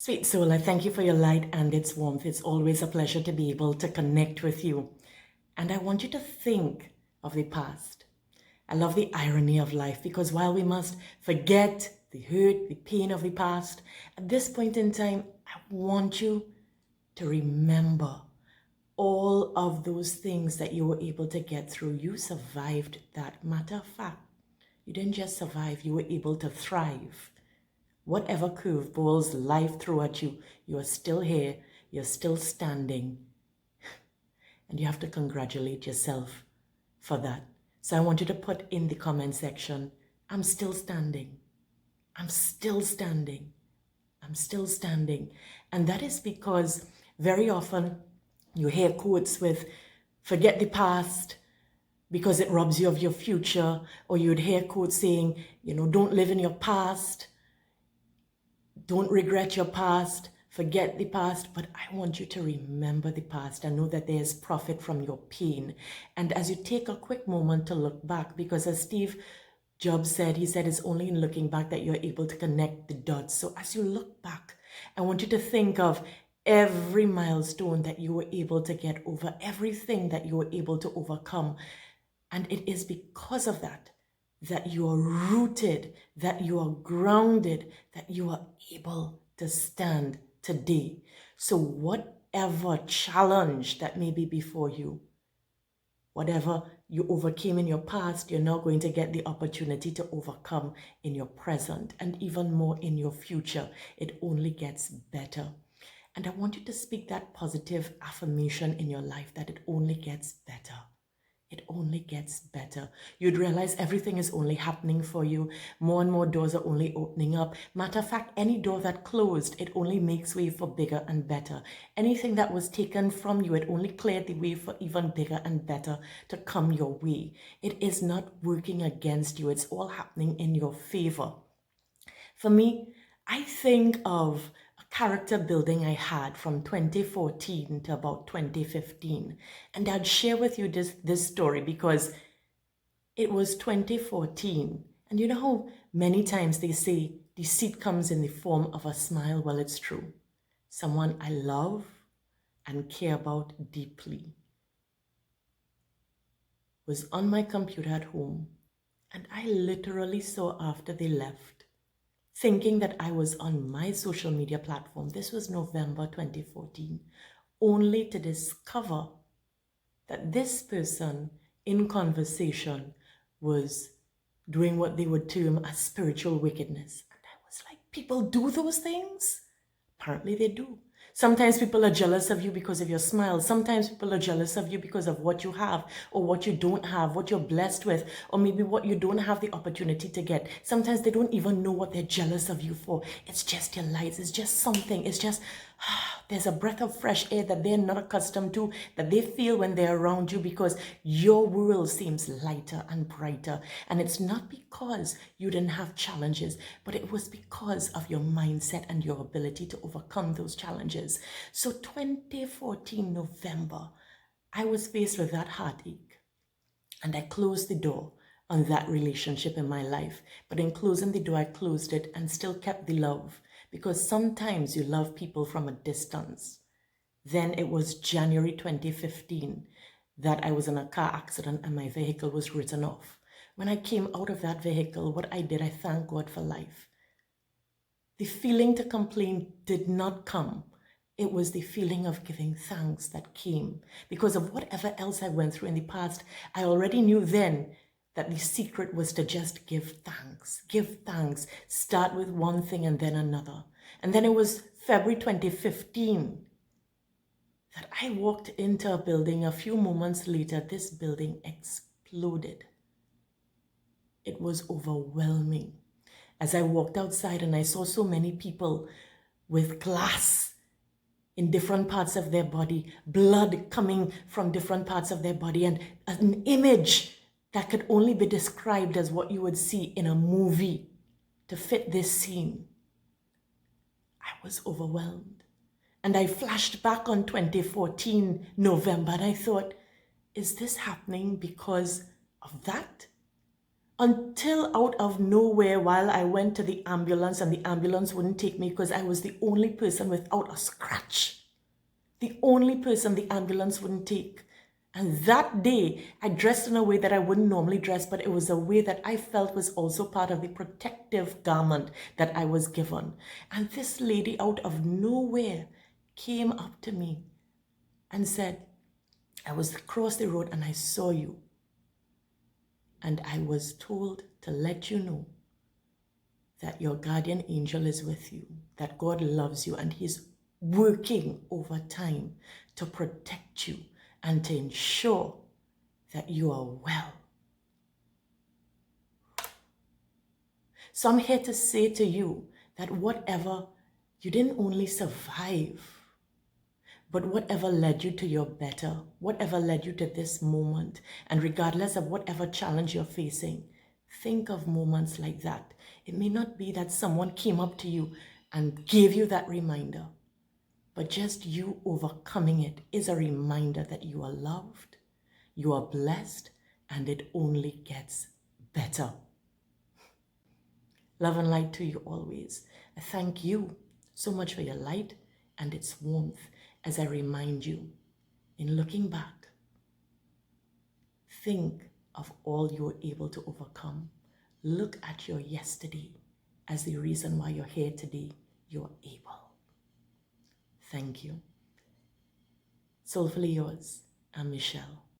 Sweet soul, I thank you for your light and its warmth. It's always a pleasure to be able to connect with you. And I want you to think of the past. I love the irony of life because while we must forget the hurt, the pain of the past, at this point in time, I want you to remember all of those things that you were able to get through. You survived that. Matter of fact, you didn't just survive, you were able to thrive. Whatever curveballs life threw at you, you are still here, you're still standing, and you have to congratulate yourself for that. So I want you to put in the comment section, I'm still standing, I'm still standing, I'm still standing. And that is because very often you hear quotes with, forget the past, because it robs you of your future, or you'd hear quotes saying, don't live in your past. Don't regret your past, forget the past, but I want you to remember the past and know that there is profit from your pain. And as you take a quick moment to look back, because as Steve Jobs said, he said it's only in looking back that you're able to connect the dots. So as you look back, I want you to think of every milestone that you were able to get over, everything that you were able to overcome. And it is because of that you are rooted, that you are grounded, that you are able to stand today. So whatever challenge that may be before you, whatever you overcame in your past, you're now going to get the opportunity to overcome in your present and even more in your future. It only gets better. And I want you to speak that positive affirmation in your life that it only gets better. It only gets better. You'd realize everything is only happening for you. More and more doors are only opening up. Matter of fact, any door that closed, it only makes way for bigger and better. Anything that was taken from you, it only cleared the way for even bigger and better to come your way. It is not working against you. It's all happening in your favor. For me, I think of character building I had from 2014 to about 2015. And I'd share with you this story because it was 2014. And you know how many times they say deceit comes in the form of a smile? Well, it's true. Someone I love and care about deeply was on my computer at home, and I literally saw after they left, thinking that I was on my social media platform. This was November 2014, only to discover that this person in conversation was doing what they would term as spiritual wickedness. And I was like, people do those things? Apparently they do. Sometimes people are jealous of you because of your smile. Sometimes people are jealous of you because of what you have or what you don't have, what you're blessed with, or maybe what you don't have the opportunity to get. Sometimes they don't even know what they're jealous of you for. It's just your lights. It's just something. It's just, there's a breath of fresh air that they're not accustomed to, that they feel when they're around you because your world seems lighter and brighter. And it's not because you didn't have challenges, but it was because of your mindset and your ability to overcome those challenges. So 2014 November, I was faced with that heartache, and I closed the door on that relationship in my life. But in closing the door, I closed it and still kept the love, because sometimes you love people from a distance. Then it was January 2015 that I was in a car accident and my vehicle was written off. When I came out of that vehicle, what I did, I thanked God for life. The feeling to complain did not come. It was the feeling of giving thanks that came. Because of whatever else I went through in the past, I already knew then that the secret was to just give thanks. Give thanks. Start with one thing and then another. And then it was February 2015 that I walked into a building. A few moments later, this building exploded. It was overwhelming. As I walked outside and I saw so many people with glass in different parts of their body, blood coming from different parts of their body, and an image that could only be described as what you would see in a movie to fit this scene. I was overwhelmed. And I flashed back on 2014 November and I thought, is this happening because of that? Until out of nowhere, while I went to the ambulance and the ambulance wouldn't take me because I was the only person without a scratch. The only person the ambulance wouldn't take. And that day, I dressed in a way that I wouldn't normally dress, but it was a way that I felt was also part of the protective garment that I was given. And this lady out of nowhere came up to me and said, I was across the road and I saw you. And I was told to let you know that your guardian angel is with you, that God loves you, and He's working over time to protect you and to ensure that you are well. So I'm here to say to you that whatever, you didn't only survive, but whatever led you to your better, whatever led you to this moment, and regardless of whatever challenge you're facing, think of moments like that. It may not be that someone came up to you and gave you that reminder, but just you overcoming it is a reminder that you are loved, you are blessed, and it only gets better. Love and light to you always. I thank you so much for your light and its warmth as I remind you, in looking back, think of all you were able to overcome. Look at your yesterday as the reason why you're here today. You're able. Thank you. Soulfully yours, I'm Michelle.